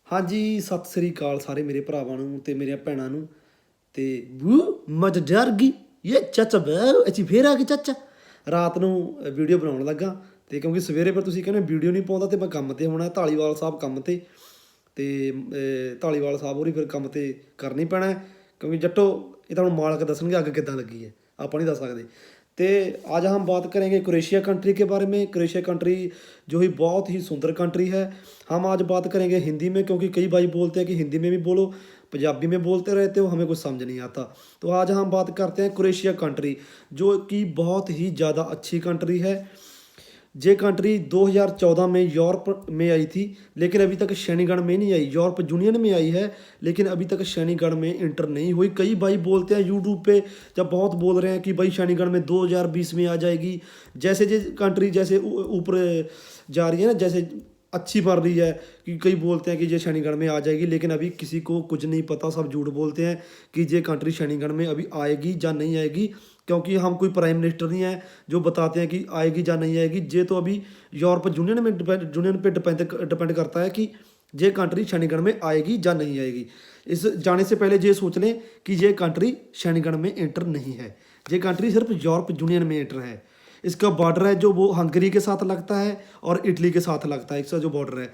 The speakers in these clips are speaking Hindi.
ਹਾਂਜੀ, ਸਤਿ ਸ੍ਰੀ ਅਕਾਲ ਸਾਰੇ ਮੇਰੇ ਭਰਾਵਾਂ ਨੂੰ ਤੇ ਮੇਰੀਆਂ ਭੈਣਾਂ ਨੂੰ। ਤੇ ਵੂ ਮੱਝ ਡਰ ਗਈ, ਇਹ ਚਾਚਾ ਬੈ ਅਸੀਂ ਫੇਰ ਆ ਗਏ ਚਾਚਾ। ਰਾਤ ਨੂੰ ਵੀਡੀਓ ਬਣਾਉਣ ਲੱਗਾ ਤੇ ਕਿਉਂਕਿ ਸਵੇਰੇ ਫਿਰ ਤੁਸੀਂ ਕਹਿੰਦੇ ਵੀਡੀਓ ਨਹੀਂ ਪਾਉਂਦਾ ਤੇ ਮੈਂ ਕੰਮ ਤੇ ਹੋਣਾ, ਢਾਲੀਵਾਲ ਸਾਹਿਬ ਕੰਮ ਤੇ ਢਾਲੀਵਾਲ ਸਾਹਿਬ ਹੋਰੀ ਫਿਰ ਕੰਮ ਤੇ ਕਰਨੀ ਪੈਣਾ ਹੈ, क्योंकि जट्टो ये ਤੁਹਾਨੂੰ मालक दसणगे अग किद्दां लगी है, आप नहीं दस सकते। तो आज हम बात करेंगे क्रोएशिया कंट्री के बारे में। क्रोएशिया कंट्री जो ही बहुत ही सुंदर कंट्री है। हम आज बात करेंगे हिंदी में, क्योंकि कई भाई बोलते हैं कि हिंदी में भी बोलो, पंजाबी में बोलते रहते हो, हमें कुछ समझ नहीं आता। तो आज हम बात करते हैं क्रोएशिया कंट्री, जो कि बहुत ही ज़्यादा अच्छी कंट्री है। ये कंट्री 2014 में यूरोप में आई थी, लेकिन अभी तक श्रेणीगढ़ में नहीं आई। यूरोप यूनियन में आई है, लेकिन अभी तक श्रेणीगढ़ में इंटर नहीं हुई। कई भाई बोलते हैं यूट्यूब पे, जब बहुत बोल रहे हैं कि भाई श्रेणीगढ़ में 2020 में आ जाएगी। जैसे जो कंट्री जैसे ऊपर जा रही है ना, जैसे अच्छी बढ़ रही है, कि कई बोलते हैं कि ये श्रेणीगढ़ में आ जाएगी, लेकिन अभी किसी को कुछ नहीं पता, सब झूठ बोलते हैं कि ये कंट्री श्रेणीगढ़ में अभी आएगी या नहीं आएगी। क्योंकि हम कोई प्राइम मिनिस्टर नहीं है जो बताते हैं कि आएगी या नहीं आएगी। ये तो अभी यूरोप यूनियन में यूनियन पे डिपेंड करता है कि ये कंट्री श्रेणीगढ़ में आएगी या नहीं आएगी। इस जाने से पहले ये सोच लें कि ये कंट्री श्रेणीगढ़ में एंटर नहीं है, ये कंट्री सिर्फ यूरोप यूनियन में एंटर है। इसका बॉर्डर है जो वो हंगरी के साथ लगता है और इटली के साथ लगता है, इसका जो बॉर्डर है।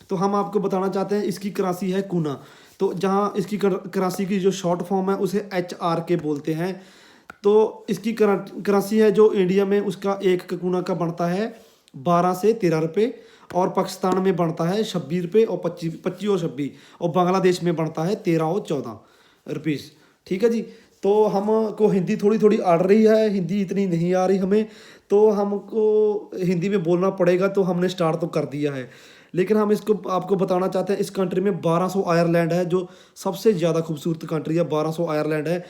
तो हम आपको बताना चाहते हैं, इसकी करेंसी है कूना। तो जहाँ इसकी करेंसी की जो शॉर्ट फॉर्म है उसे HRK बोलते हैं। तो इसकी करेंसी है जो इंडिया में, उसका एक कूना का बनता है 12 से 13 रुपये, और पाकिस्तान में बनता है 26 रुपये और 25 और 26, और बांग्लादेश में बनता है 13 और 14 रुपीज़। ठीक है जी। तो हमको हिंदी थोड़ी थोड़ी आ रही है, हिंदी इतनी नहीं आ रही हमें, तो हमको हिंदी में बोलना पड़ेगा। तो हमने स्टार्ट तो कर दिया है, लेकिन हम इसको आपको बताना चाहते हैं, इस कंट्री में 1200 आयरलैंड है, जो सबसे ज़्यादा खूबसूरत कंट्री है। 1200 आयरलैंड है,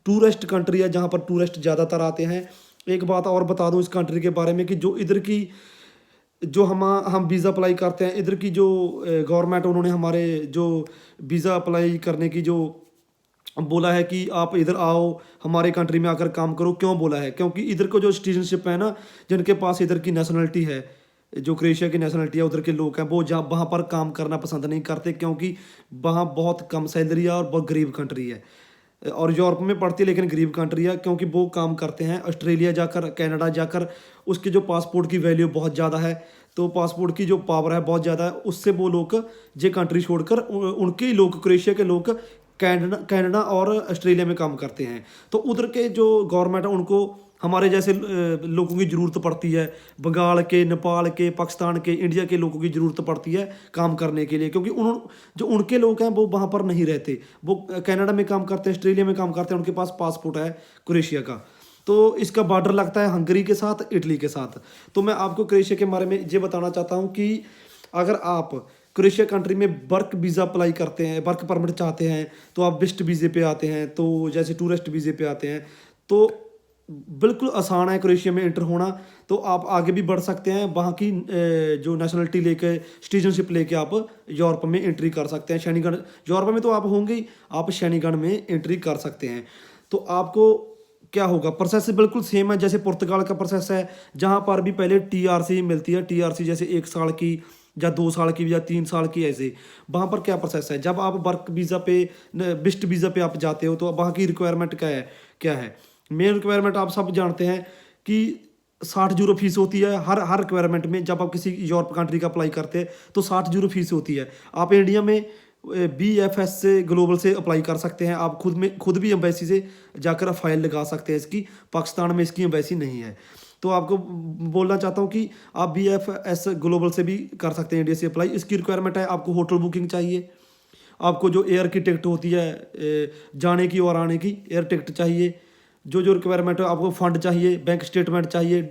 टूरिस्ट कंट्री है, जहाँ पर टूरिस्ट ज़्यादातर आते हैं। एक बात और बता दूँ इस कंट्री के बारे में, कि जो इधर की जो हम वीज़ा अप्लाई करते हैं, इधर की जो गवर्नमेंट, उन्होंने हमारे जो वीज़ा अप्लाई करने की जो बोला है कि आप इधर आओ, हमारे कंट्री में आकर काम करो। क्यों बोला है? क्योंकि इधर को जो सिटीजनशिप है ना, जिनके पास इधर की नेशनलिटी है, जो क्रोएशिया की नेशनलिटी है, उधर के लोग हैं, वो जहाँ वहाँ पर काम करना पसंद नहीं करते, क्योंकि वहाँ बहुत कम सैलरी है और बहुत गरीब कंट्री है। और यूरोप में पड़ती है, लेकिन गरीब कंट्री है, क्योंकि वो काम करते हैं ऑस्ट्रेलिया जाकर, कनाडा जाकर। उसके जो पासपोर्ट की वैल्यू बहुत ज़्यादा है, तो पासपोर्ट की जो पावर है बहुत ज़्यादा है, उससे वो लोग ये कंट्री छोड़कर उनके ही लोग, क्रोएशिया के लोग कनाडा और ऑस्ट्रेलिया में काम करते हैं। तो उधर के जो गवर्नमेंट है, उनको हमारे जैसे लोगों की ज़रूरत पड़ती है, बंगाल के, नेपाल के, पाकिस्तान के, इंडिया के लोगों की ज़रूरत पड़ती है काम करने के लिए, क्योंकि जो उनके लोग हैं वो वहाँ पर नहीं रहते, वो कनाडा में काम करते हैं, ऑस्ट्रेलिया में काम करते हैं, उनके पास पासपोर्ट है क्रोएशिया का। तो इसका बॉर्डर लगता है हंगरी के साथ, इटली के साथ। तो मैं आपको क्रोएशिया के बारे में ये बताना चाहता हूँ कि अगर आप क्रोएशिया कंट्री में वर्क वीज़ा अप्लाई करते हैं, वर्क परमिट चाहते हैं, तो आप विजिट वीज़े पे आते हैं, तो जैसे टूरिस्ट वीज़े पे आते हैं, तो बिल्कुल आसान है क्रोएशिया में इंटर होना। तो आप आगे भी बढ़ सकते हैं, वहाँ की जो नेशनलिटी लेके, सिटीजनशिप लेके आप यूरोप में एंट्री कर सकते हैं। श्रेणीगढ़ यूरोप में तो आप होंगे ही, आप श्रेणीगढ़ में एंट्री कर सकते हैं। तो आपको क्या होगा, प्रोसेस बिल्कुल सेम है जैसे पुर्तगाल का प्रोसेस है, जहाँ पर भी पहले TRC मिलती है। TRC जैसे 1 साल की या 2 साल की या 3 साल की, ऐसे। वहाँ पर क्या प्रोसेस है, जब आप वर्क वीज़ा पे, विजिट वीज़ा पे आप जाते हो, तो वहाँ की रिक्वायरमेंट क्या है। मेन रिक्वायरमेंट आप सब जानते हैं कि 60 यूरो फीस होती है हर रिक्वायरमेंट में। जब आप किसी यूरोप कंट्री का अप्लाई करते हैं तो 60 यूरो फीस होती है। आप इंडिया में BFS से, ग्लोबल से अप्लाई कर सकते हैं। आप खुद भी एम्बेसी से जाकर फाइल लगा सकते हैं इसकी। पाकिस्तान में इसकी एम्बेसी नहीं है। तो आपको बोलना चाहता हूँ कि आप BFS ग्लोबल से भी कर सकते हैं, इंडिया से अप्लाई। इसकी रिक्वायरमेंट है, आपको होटल बुकिंग चाहिए, आपको जो एयर की टिकट होती है जाने की और आने की, एयर टिकट चाहिए। जो रिक्वायरमेंट है, आपको फ़ंड चाहिए, बैंक स्टेटमेंट चाहिए,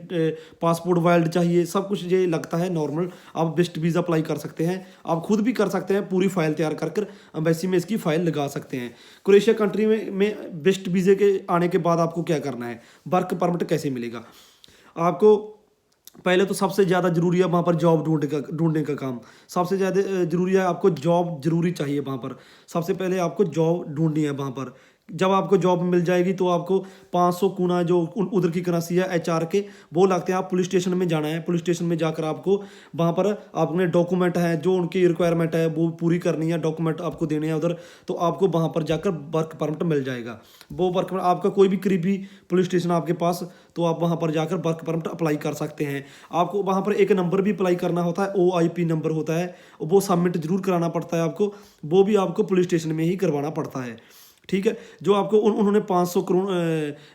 पासपोर्ट वाइल्ड चाहिए, सब कुछ ये लगता है नॉर्मल। आप विजिट वीज़ा अप्लाई कर सकते हैं, आप खुद भी कर सकते हैं, पूरी फाइल तैयार कर एम्बेसी में इसकी फ़ाइल लगा सकते हैं। क्रोएशिया कंट्री में विजिट वीज़े के आने के बाद आपको क्या करना है, वर्क परमिट कैसे मिलेगा आपको। पहले तो सबसे ज़्यादा ज़रूरी है वहाँ पर जॉब ढूंढने का काम। सबसे ज़्यादा ज़रूरी है, आपको जॉब ज़रूरी चाहिए वहाँ पर। सबसे पहले आपको जॉब ढूंढनी है वहाँ पर, जब आपको जॉब मिल जाएगी तो आपको 500 कूना जो उधर की करेंसी है HR के वो लगते हैं। आप पुलिस स्टेशन में जाना है, पुलिस स्टेशन में जाकर आपको वहाँ पर अपने डॉक्यूमेंट हैं जो उनकी रिक्वायरमेंट है वो पूरी करनी है, डॉक्यूमेंट आपको देने हैं उधर, तो आपको वहाँ पर जाकर वर्क परमिट मिल जाएगा। वो वर्क परमिट आपका कोई भी करीबी पुलिस स्टेशन आपके पास, तो आप वहाँ पर जाकर वर्क परमिट अप्लाई कर सकते हैं। आपको वहाँ पर एक नंबर भी अप्लाई करना होता है, OIP नंबर होता है, वो सबमिट जरूर कराना पड़ता है आपको, वो भी आपको पुलिस स्टेशन में ही करवाना पड़ता है। ठीक है, जो आपको उन्होंने 500 करोड़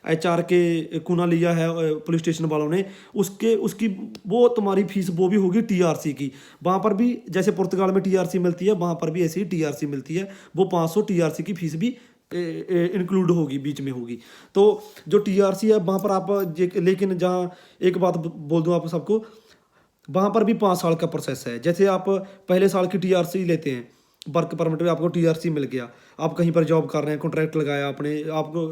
HR के कूना लिया है पुलिस स्टेशन वालों ने, उसकी वो तुम्हारी फीस वो भी होगी TRC की। वहाँ पर भी जैसे पुर्तगाल में TRC मिलती है, वहाँ पर भी ऐसी ही TRC मिलती है, वो 500 TRC की फीस भी इंक्लूड होगी, बीच में होगी। तो जो TRC है वहाँ पर आप लेकिन जहाँ एक बात बोल दूँ आप सबको, वहाँ पर भी 5 साल का प्रोसेस है। जैसे आप पहले साल की TRC लेते हैं, वर्क परमिट में आपको TRC मिल गया, आप कहीं पर जॉब कर रहे हैं, कॉन्ट्रैक्ट लगाया आपने, आपको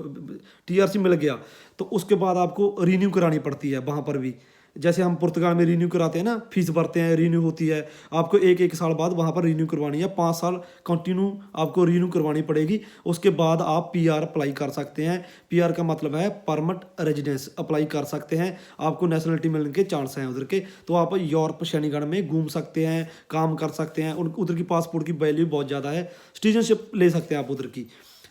TRC मिल गया, तो उसके बाद आपको रिन्यू करानी पड़ती है वहाँ पर भी। जैसे हम पुर्तगाल में रिन्यू कराते हैं ना, फीस भरते हैं, रिन्यू होती है, आपको एक साल बाद वहाँ पर रिन्यू करवानी है, 5 साल कंटिन्यू आपको रिन्यू करवानी पड़ेगी। उसके बाद आप PR अप्लाई कर सकते हैं। PR का मतलब है परमानेंट रेजिडेंस, अप्लाई कर सकते हैं, आपको नेशनलिटी मिलने के चांस हैं उधर के। तो आप यूरोप शनिगढ़ में घूम सकते हैं, काम कर सकते हैं, उधर की पासपोर्ट की वैल्यू बहुत ज़्यादा है, सिटीजनशिप ले सकते हैं आप उधर की।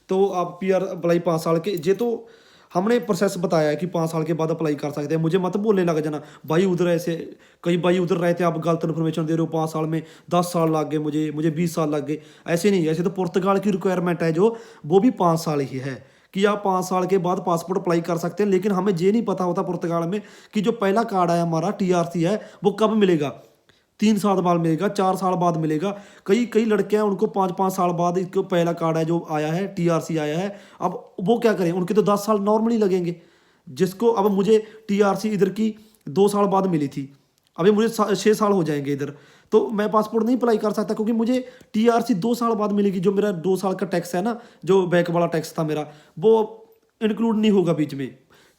तो आप PR अप्लाई 5 साल के, ये तो हमने प्रोसेस बताया है कि 5 साल के बाद अप्लाई कर सकते हैं। मुझे मत बोलने लग जाना भाई उधर ऐसे, कई भाई उधर रहते हैं, आप गलत इन्फॉर्मेशन दे रहे हो, 5 साल में 10 साल लग गए, मुझे 20 साल लग गए। ऐसे नहीं, ऐसे तो पुर्तगाल की रिक्वायरमेंट है जो, वो भी 5 साल ही है कि आप 5 साल के बाद पासपोर्ट अप्लाई कर सकते हैं। लेकिन हमें ये नहीं पता होता पुर्तगाल में कि जो पहला कार्ड है हमारा TRC है, वो कब मिलेगा, 3 साल बाद मिलेगा, 4 साल बाद मिलेगा। कई लड़के हैं उनको 5-5 साल बाद इसको पहला कार्ड है जो आया है, TRC आया है। अब वो क्या करें, उनके तो 10 साल नॉर्मली लगेंगे। जिसको अब मुझे TRC इधर की 2 साल बाद मिली थी, अभी मुझे 6 साल हो जाएंगे इधर, तो मैं पासपोर्ट नहीं अप्लाई कर सकता क्योंकि मुझे TRC 2 साल बाद मिलेगी। जो मेरा 2 साल का टैक्स है ना, जो बैक वाला टैक्स था मेरा, वो इंक्लूड नहीं होगा बीच में।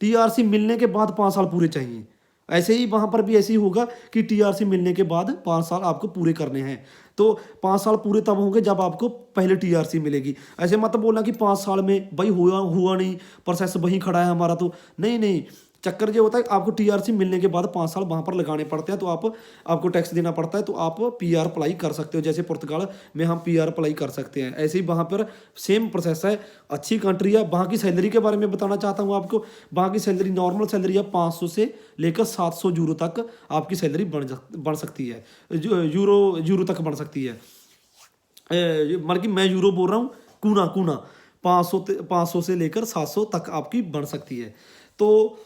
TRC मिलने के बाद 5 साल पूरे चाहिए। ऐसे ही वहाँ पर भी ऐसे ही होगा कि TRC मिलने के बाद 5 साल आपको पूरे करने हैं। तो 5 साल पूरे तब होंगे जब आपको पहले TRC मिलेगी। ऐसे मत बोलना कि 5 साल में भाई हुआ नहीं, प्रोसेस वहीं खड़ा है हमारा, तो नहीं, चक्कर ये होता है आपको TRC मिलने के बाद 5 साल वहाँ पर लगाने पड़ते हैं, तो आपको टैक्स देना पड़ता है, तो आप PR अप्लाई कर सकते हो। जैसे पुर्तगाल में हम PR अप्लाई कर सकते हैं, ऐसे ही वहाँ पर सेम प्रोसेस है। अच्छी कंट्री है। वहाँ की सैलरी के बारे में बताना चाहता हूँ आपको। वहाँ की सैलरी, नॉर्मल सैलरी है 500 से लेकर 700 यूरो तक आपकी सैलरी बढ़ सकती है, यूरो तक बढ़ सकती है। मतलब कि मैं यूरो बोल रहा हूँ, कूना 500 से लेकर 700 तक आपकी बढ़ सकती है। तो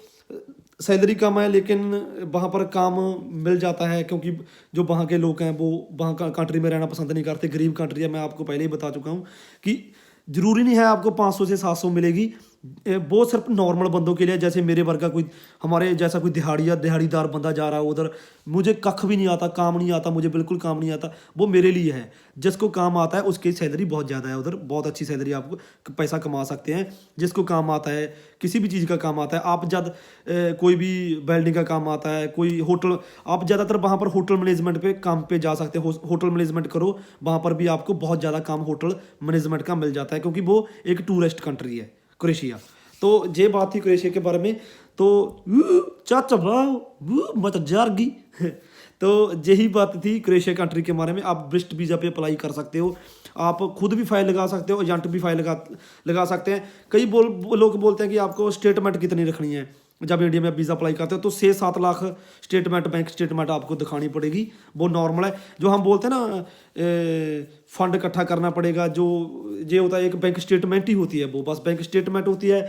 सैलरी कम है लेकिन वहाँ पर काम मिल जाता है, क्योंकि जो वहाँ के लोग हैं वो वहाँ का कंट्री में रहना पसंद नहीं करते। गरीब कंट्री है, मैं आपको पहले ही बता चुका हूँ कि ज़रूरी नहीं है आपको 500 से 700 मिलेगी। वो सिर्फ नॉर्मल बंदों के लिए, जैसे मेरे वर्ग का कोई, हमारे जैसा कोई दिहाड़ीदार बंदा जा रहा है उधर, मुझे कख भी नहीं आता, काम नहीं आता, मुझे बिल्कुल काम नहीं आता, वो मेरे लिए है। जिसको काम आता है उसकी सैलरी बहुत ज़्यादा है उधर, बहुत अच्छी सैलरी, आपको पैसा कमा सकते हैं। जिसको काम आता है, किसी भी चीज़ का काम आता है, आप जब कोई भी वेल्डिंग का काम आता है, कोई होटल, आप ज़्यादातर वहाँ पर होटल मैनेजमेंट पे काम पे जा सकते हो। होटल मैनेजमेंट करो, वहाँ पर भी आपको बहुत ज़्यादा काम होटल मैनेजमेंट का मिल जाता है, क्योंकि वो एक टूरिस्ट कंट्री है क्रोएशिया। तो ये बात थी क्रोएशिया के बारे में। तो चाचा भाव मत जारगी तो यही बात थी क्रोएशिया कंट्री के बारे में। आप विजिट वीज़ा पे अप्लाई कर सकते हो, आप खुद भी फाइल लगा सकते हो, एजेंट भी फाइल लगा सकते हैं। कई लोग बोलते हैं कि आपको स्टेटमेंट कितनी रखनी है। जब इंडिया में वीज़ा अप्लाई करते हो तो 6-7 लाख स्टेटमेंट, बैंक स्टेटमेंट आपको दिखानी पड़ेगी, वो नॉर्मल है। जो हम बोलते हैं ना फंड इकट्ठा करना पड़ेगा, जो ये होता है एक बैंक स्टेटमेंट ही होती है, वो बस बैंक स्टेटमेंट होती है।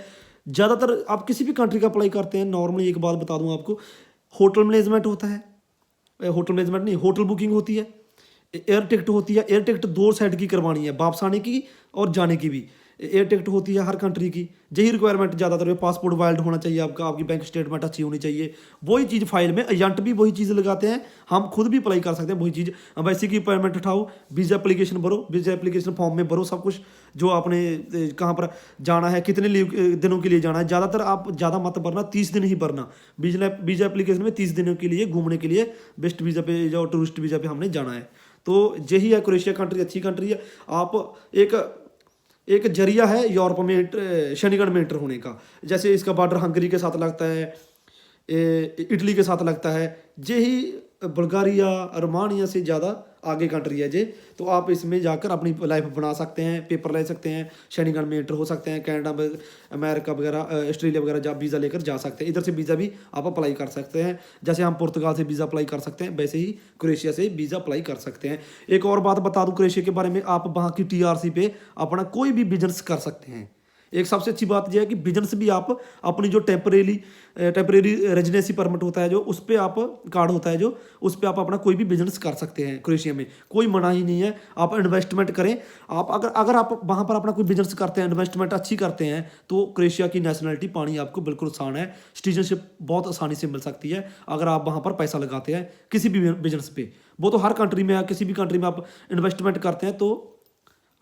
ज़्यादातर आप किसी भी कंट्री का अप्लाई करते हैं, नॉर्मली एक बात बता दूँ आपको, होटल मैनेजमेंट होता है, होटल मैनेजमेंट नहीं, होटल बुकिंग होती है, एयर टिकट होती है। एयर टिकट 2 साइड की करवानी है, वापस आने की और जाने की भी एयर टिकट होती है हर कंट्री की। यही रिक्वायरमेंट ज़्यादातर, पासपोर्ट वैलिड होना चाहिए आपका, आपकी बैंक स्टेटमेंट अच्छी होनी चाहिए। वही चीज़ फाइल में, एजेंट भी वही चीज़ लगाते हैं, हम खुद भी अप्लाई कर सकते हैं वही चीज़। अब ऐसी की अपॉइंटमेंट उठाओ, वीज़ा एप्लीकेशन भरो, वीज़ा एप्लीकेशन फॉर्म में भरो सब कुछ, जो आपने कहाँ पर जाना है, कितने दिनों के लिए जाना है। ज़्यादातर आप ज़्यादा मत भरना, 30 दिन ही भरना। वीज़ा एप्लीकेशन में 30 दिनों के लिए घूमने के लिए बेस्ट वीज़ा पे जाओ, टूरिस्ट वीज़ा पे हमने जाना है। तो यही है क्रोएशिया कंट्री, अच्छी कंट्री है। आप एक एक जरिया है यूरोप में शनिगढ़ में एंटर होने का। जैसे इसका बॉर्डर हंगरी के साथ लगता है, इटली के साथ लगता है, यही बुल्गारिया रोमानिया से ज़्यादा आगे कंट्री है जे। तो आप इसमें जाकर अपनी लाइफ बना सकते हैं, पेपर ले सकते हैं, शनिगढ़ में एंटर हो सकते हैं, कनाडा में, अमेरिका वगैरह, ऑस्ट्रेलिया वगैरह जा वीज़ा लेकर जा सकते हैं। इधर से वीज़ा भी आप अप्लाई कर सकते हैं। जैसे हम पुर्तगाल से वीज़ा अप्लाई कर सकते हैं, वैसे ही क्रोएशिया से वीज़ा अप्लाई कर सकते हैं। एक और बात बता दूं क्रोएशिया के बारे में, आप वहाँ की TRC पे अपना कोई भी बिजनेस कर सकते हैं। एक सबसे अच्छी बात यह है कि बिजनेस भी आप अपनी जो टेम्परेरी रेजिडेंसी परमिट होता है, जो उस पर आप कार्ड होता है, जो उस पर आप अपना कोई भी बिजनेस कर सकते हैं। क्रोएशिया में कोई मना ही नहीं है, आप इन्वेस्टमेंट करें। आप अगर आप वहाँ पर अपना कोई बिजनेस करते हैं, इन्वेस्टमेंट अच्छी करते हैं, तो क्रोएशिया की नेशनलिटी पानी आपको बिल्कुल आसान है। सिटीजनशिप बहुत आसानी से मिल सकती है अगर आप वहाँ पर पैसा लगाते हैं किसी भी बिजनेस पे। वो तो हर कंट्री में, किसी भी कंट्री में आप इन्वेस्टमेंट करते हैं तो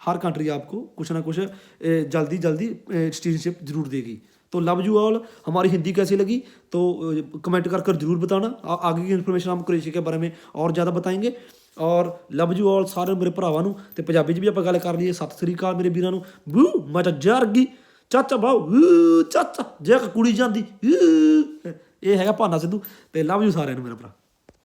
हर कंट्री आपको कुछ ना कुछ जल्दी सिटीजनशिप जरूर देगी। तो लव यू ऑल। हमारी हिंदी कैसी लगी तो कमेंट कर जरूर बताना। आगे की इन्फॉर्मेशन हम क्रोएशिया के बारे में और ज़्यादा बताएंगे। और लव यू ऑल सारे मेरे भरावां ਨੂੰ। ਤੇ ਪੰਜਾਬੀ 'ਚ ਵੀ ਆਪਾਂ ਗੱਲ ਕਰ ਲਈਏ। ਸਤਿ ਸ੍ਰੀ ਅਕਾਲ ਮੇਰੇ ਵੀਰਾਂ ਨੂੰ। ਵੂ ਮਚ ਜਰਗੀ ਚਾਚਾ ਬਾਉ ਚਾਚਾ ਜੇ ਕੁੜੀ ਜਾਂਦੀ ਇਹ ਹੈਗਾ ਭਾਨਾ ਸਿੱਧੂ। ਤੇ ਲਵ ਯੂ ਸਾਰਿਆਂ ਨੂੰ ਮੇਰਾ ਭਰਾ।